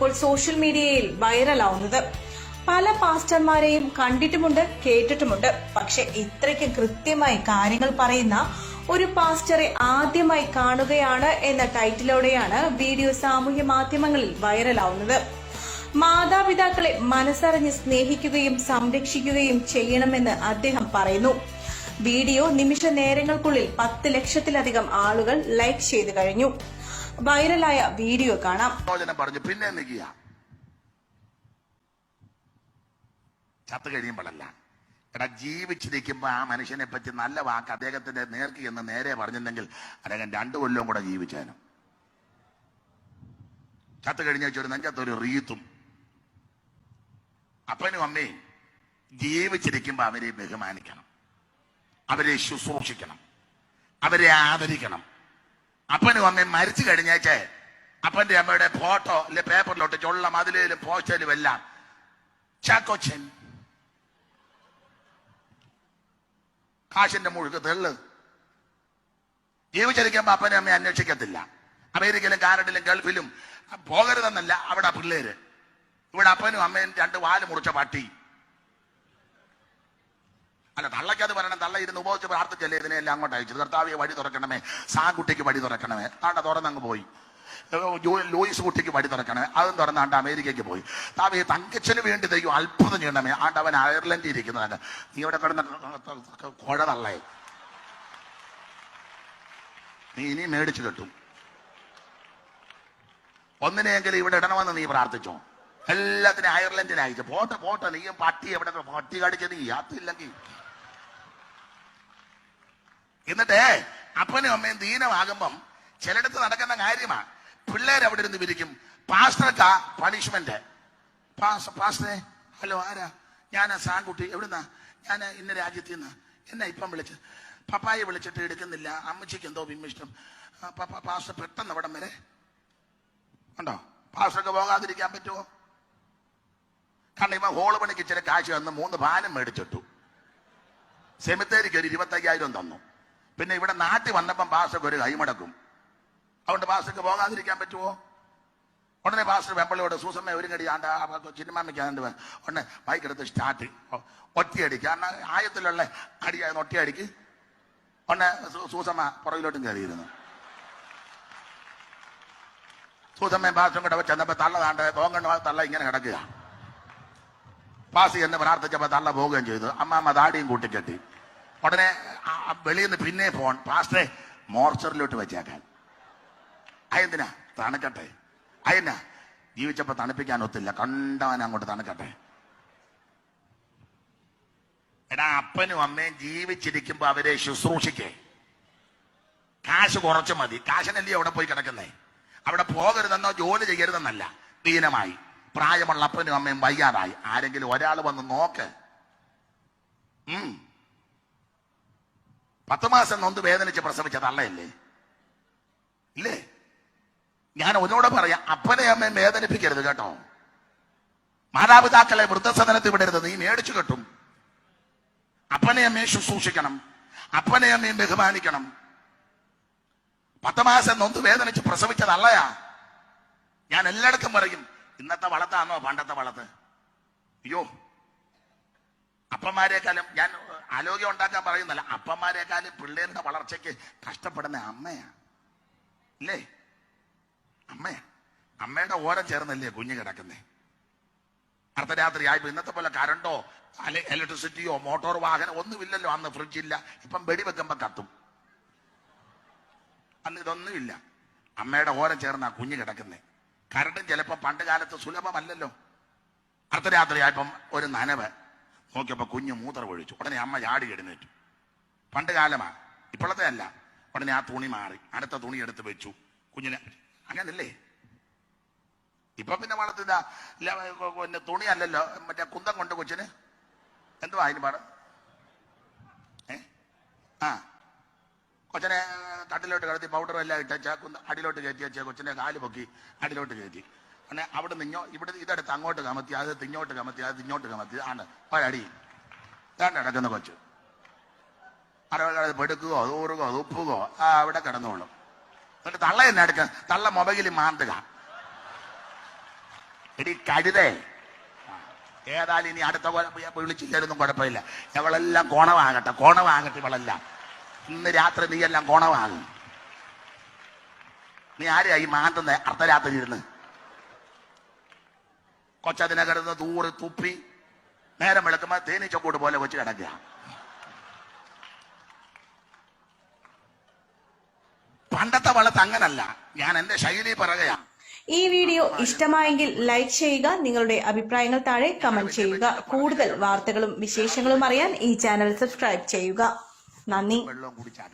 ഇപ്പോൾ സോഷ്യൽ മീഡിയയിൽ വൈറലാവുന്നത്. പല പാസ്റ്റർമാരെയും കണ്ടിട്ടുമുണ്ട്, കേട്ടിട്ടുമുണ്ട്. പക്ഷെ ഇത്രയ്ക്ക് കൃത്യമായി കാര്യങ്ങൾ പറയുന്ന ഒരു പാസ്റ്ററെ ആദ്യമായി കാണുകയാണ് എന്ന ടൈറ്റിലോടെയാണ് വീഡിയോ സാമൂഹ്യ മാധ്യമങ്ങളിൽ വൈറലാവുന്നത്. മാതാപിതാക്കളെ മനസ്സറിഞ്ഞ് സ്നേഹിക്കുകയും സംരക്ഷിക്കുകയും ചെയ്യണമെന്ന് അദ്ദേഹം പറയുന്നു. വീഡിയോ നിമിഷ നേരങ്ങൾക്കുള്ളിൽ 10 ലക്ഷത്തിലധികം ആളുകൾ ലൈക്ക് ചെയ്തു കഴിഞ്ഞു. വൈറലായ വീഡിയോ കാണാം. പറഞ്ഞു പിന്നെ ചത്ത് കഴിയുമ്പോഴല്ല, എടാ ജീവിച്ചിരിക്കുമ്പോ ആ മനുഷ്യനെ പറ്റി നല്ല വാക്ക് അദ്ദേഹത്തിന്റെ നേർക്ക് എന്ന് നേരെ പറഞ്ഞിട്ടുണ്ടെങ്കിൽ അദ്ദേഹം 2 കൊല്ലവും കൂടെ ജീവിച്ചാനും. ചത്ത് കഴിഞ്ഞ ഒരു നെഞ്ചത്തൊരു റീത്തും. അപ്പനും അമ്മയും ജീവിച്ചിരിക്കുമ്പോ അവരെ ബഹുമാനിക്കണം, അവരെ ശുശ്രൂഷിക്കണം, അവരെ ആദരിക്കണം. അപ്പനും അമ്മയും മരിച്ചു കഴിഞ്ഞേച്ചേ അപ്പന്റെ അമ്മയുടെ ഫോട്ടോ അല്ലെ പേപ്പറിലോട്ട് ചൊള്ള മതിലേലും പോസ്റ്റലും എല്ലാം ചാക്കോച്ചൻ കാശിന്റെ മുഴുക്ക് തെള്ള്. ജീവിച്ചിരിക്കുമ്പോ അപ്പനും അമ്മയെ അന്വേഷിക്കത്തില്ല. അമേരിക്കയിലും കാനഡയിലും ഗൾഫിലും പോകരുതെന്നല്ല, അവിടെ പിള്ളേര്. ഇവിടെ അപ്പനും അമ്മയും 2 വാല് മുറിച്ച പട്ടി. അല്ല, തള്ളയ്ക്കത് പറയണം. തള്ള ഇരുന്ന് ഉപയോഗിച്ച് പ്രാർത്ഥിച്ചല്ലേ ഇതിനെല്ലാം അങ്ങോട്ട് അയച്ചത്. കർത്താവിയെ വഴി തുറക്കണമേ, സാകുട്ടിക്ക് വഴി തുറക്കണമേ. ആണ്ട തുറന്നങ്ങ് പോയി. ലൂയിസ് കുട്ടിക്ക് വഴി തുറക്കണമേ, അതും തുറന്നാണ്ട് അമേരിക്കയ്ക്ക് പോയി. താവേ തങ്കച്ചന് വേണ്ടി ദൈവം അത്ഭുതം ചെയ്യണമേ. ആണ്ട് അവൻ അയർലൻഡിൽ ഇരിക്കുന്നതാണ്. നീ ഇവിടെ കിടന്ന കുഴ തള്ളേ, നീ ഇനി മേടിച്ചു കെട്ടും. ഒന്നിനെയെങ്കിലും ഇവിടെ ഇടണമെന്ന് നീ പ്രാർത്ഥിച്ചോ. എല്ലാത്തിനും അയർലൻഡിന് അയച്ചു. പോട്ടെ നീയും പട്ടി എവിടെ പട്ടി കടിച്ച് നീ യാത്തില്ലെങ്കിൽ. എന്നിട്ട് അപ്പനും അമ്മയും ദീനമാകുമ്പം ചിലയിടത്ത് നടക്കുന്ന കാര്യമാണ്. പിള്ളേർ അവിടെ ഇരുന്ന് വിരിക്കും. പാസ്റ്റർക്കാ പണിഷ്മെന്റ്. പാസ്റ്ററെ, ഹലോ, ആരാ? ഞാൻ സാൻകുട്ടി. എവിടുന്നാ? ഞാൻ ഇന്ന രാജ്യത്തിൽ നിന്ന്. എന്നെ ഇപ്പം വിളിച്ച് പപ്പായെ വിളിച്ചിട്ട് എടുക്കുന്നില്ല, അമ്മച്ചിക്ക് എന്തോ വിമ്മിഷ്ടം. പാസ്റ്റർ പെട്ടെന്ന് അവിടം വരെ ഉണ്ടോ? പാസ്റ്റർക്ക് പോകാതിരിക്കാൻ പറ്റുമോ? കാരണം ഇവ ഹോള് പണിക്ക് ഇച്ചിരി കാശ് തന്ന് 3 പാനം മേടിച്ചിട്ടു. സെമിത്തേരിക്ക് ഒരു 25,000 തന്നു. പിന്നെ ഇവിടെ നാട്ടിൽ വന്നപ്പം പാസ്റ്റർക്ക് ഒരു കൈമടക്കും. അതുകൊണ്ട് പാസ്റ്റർക്ക് പോകാതിരിക്കാൻ പറ്റുമോ? ഉടനെ പാസ്റ്റർ വെമ്പളോട് സൂസമ്മ ഒരു കടി ആണ്ട് ചിന്നമ്മയ്ക്ക് ഉടനെ ബൈക്കെടുത്ത് സ്റ്റാർട്ട് ഒറ്റയടിക്ക്. കാരണം ആയത്തിലുള്ള അടിയായിരുന്നു ഒറ്റയടിക്ക്. ഉടനെ സൂസമ്മ പുറകിലോട്ടും കയറിയിരുന്നു. സൂസമ്മയും പാസ്റ്ററും കൂടെ ചെന്നപ്പോ തള്ള താണ്ട് തോങ്ങണ്ട തള്ള ഇങ്ങനെ കിടക്കുക. പാസ് എന്ന് പ്രാർത്ഥിച്ചപ്പോ തള്ള പോവുകയും ചെയ്തു. അമ്മാമ്മ താടിയും കൂട്ടിക്കെട്ടി. ഉടനെ വെളിയിൽ നിന്ന് പിന്നെ ഫോൺ, പാസ്റ്ററെ മോർച്ചറിലോട്ട് വെച്ചേക്കാൻ. അതെന്തിനാ? തണുക്കട്ടെ. അതെന്നാ? ജീവിച്ചപ്പോ തണുപ്പിക്കാൻ ഒത്തില്ല, കണ്ടവൻ അങ്ങോട്ട് തണുക്കട്ടെ. എടാ, അപ്പനും അമ്മയും ജീവിച്ചിരിക്കുമ്പോ അവരെ ശുശ്രൂഷിക്കേ. കാശ് കുറച്ച് മതി. കാശിനല്ലേ അവിടെ പോയി കിടക്കുന്നേ. അവിടെ പോകരുതെന്നോ ജോലി ചെയ്യരുതെന്നല്ല. ദീനമായി പ്രായമുള്ള അപ്പനും അമ്മയും വയ്യാതായി ആരെങ്കിലും ഒരാൾ വന്ന് നോക്ക്. 10 മാസം നൊന്ത് വേദനിച്ച് പ്രസവിച്ച തള്ളയല്ലേ? ഇല്ലേ? ഞാൻ ഒന്നോടെ പറയാം, അപ്പനെ അമ്മയും വേദനിപ്പിക്കരുത് കേട്ടോ. മാതാപിതാക്കളെ വൃദ്ധസദനത്തിൽ വിടരുത്. നീ മേടിച്ചു കെട്ടും. അപ്പനെ അമ്മയെ ശുശ്രൂഷിക്കണം, അപ്പനെ അമ്മയും ബഹുമാനിക്കണം. 10 മാസം നൊന്ത് വേദനിച്ച് പ്രസവിച്ച തള്ളയാ. ഞാൻ എല്ലായിടത്തും പറയും, ഇന്നത്തെ വളത്താണോ പണ്ടത്തെ വളത്ത്? അയ്യോ, അപ്പന്മാരെക്കാളും ഞാൻ ആരോഗ്യം ഉണ്ടാക്കാൻ പറയുന്നല്ല, അപ്പന്മാരെക്കാളും പിള്ളേരുടെ വളർച്ചയ്ക്ക് കഷ്ടപ്പെടുന്ന അമ്മയാ. ഇല്ലേ? അമ്മയാ. അമ്മയുടെ ഓരം ചേർന്നല്ലേ കുഞ്ഞ് കിടക്കുന്നേ. അർദ്ധരാത്രി ആയപ്പോ ഇന്നത്തെ പോലെ കറണ്ടോ ഇലക്ട്രിസിറ്റിയോ മോട്ടോർ വാഹനം ഒന്നുമില്ലല്ലോ. അന്ന് ഫ്രിഡ്ജില്ല. ഇപ്പം വെടിവെക്കുമ്പോ കത്തും. അന്ന് ഇതൊന്നുമില്ല. അമ്മയുടെ ഓരം ചേർന്നാ കുഞ്ഞ് കിടക്കുന്നേ. കരണ്ടും ചിലപ്പോ പണ്ട് കാലത്ത് സുലഭമല്ലല്ലോ. അർദ്ധരാത്രി ആയപ്പം ഒരു നനവ് നോക്കിയപ്പോ കുഞ്ഞ് മൂത്രം ഒഴിച്ചു. ഉടനെ അമ്മ ചാടി എഴുന്നേറ്റു. പണ്ട് കാലമാ, ഇപ്പോഴത്തെ അല്ല. ഉടനെ ആ തുണി മാറി അടുത്ത തുണി എടുത്ത് വെച്ചു കുഞ്ഞിനെ. അങ്ങനല്ലേ? ഇപ്പൊ പിന്നെ വളർത്തുന്ന തുണി അല്ലല്ലോ, മറ്റേ കുന്തം കൊണ്ട് കൊച്ചിന് എന്തുവാ അതിന് പാട്? കൊച്ചിനെ തട്ടിലോട്ട് കിടത്തി പൗഡർ എല്ലാം ഇട്ട അടിയിലോട്ട് കയറ്റി വെച്ച കൊച്ചിനെ കാല് പൊക്കി അടിയിലോട്ട് കയറ്റി. അങ്ങനെ അവിടെ നിന്നോ ഇവിടെ ഇതെടുത്ത് അങ്ങോട്ട് കമത്തി, അത് തിങ്ങോട്ട് കമത്തി, അത് തിങ്ങോട്ട് കമത്തി. ആണ് ഒരടി താണ്ട് കിടക്കുന്ന കൊച്ചു. അറവ പെടുക്കുകയോ തൂറുകയോ തുപ്പുകയോ അവിടെ കിടന്നോളും. എന്നിട്ട് തള്ള തന്നെ എടുക്ക. തള്ള മൊബൈലിൽ മാന്തുക. എടി കഴുതേ, ഏതായാലും ഇനി അടുത്ത വിളിച്ചില്ലായിരുന്നു കുഴപ്പമില്ല. ഇവളെല്ലാം കോണവാകട്ടെ ഇവളെല്ലാം. ഇന്ന് രാത്രി നീ എല്ലാം കോണവാകും. നീ ആരെയായി മാന്തുന്ന അർദ്ധരാത്രി ഇരുന്ന്? കൊച്ചതിനെ കിടന്ന് തൂറി തുപ്പി നേരം വെളുക്കുമ്പോ തേനീച്ചക്കൂട് പോലെ കൊച്ചു കിടക്കുക. പണ്ടത്തെ വളത്ത് അങ്ങനല്ല. ഞാൻ എന്റെ ശൈലി പറയുകയാ. ഈ വീഡിയോ ഇഷ്ടമായെങ്കിൽ ലൈക്ക് ചെയ്യുക. നിങ്ങളുടെ അഭിപ്രായങ്ങൾ താഴെ കമന്റ് ചെയ്യുക. കൂടുതൽ വാർത്തകളും വിശേഷങ്ങളും അറിയാൻ ഈ ചാനൽ സബ്സ്ക്രൈബ് ചെയ്യുക. നന്ദി. വെള്ളം കുടിച്ചാട്ടെ.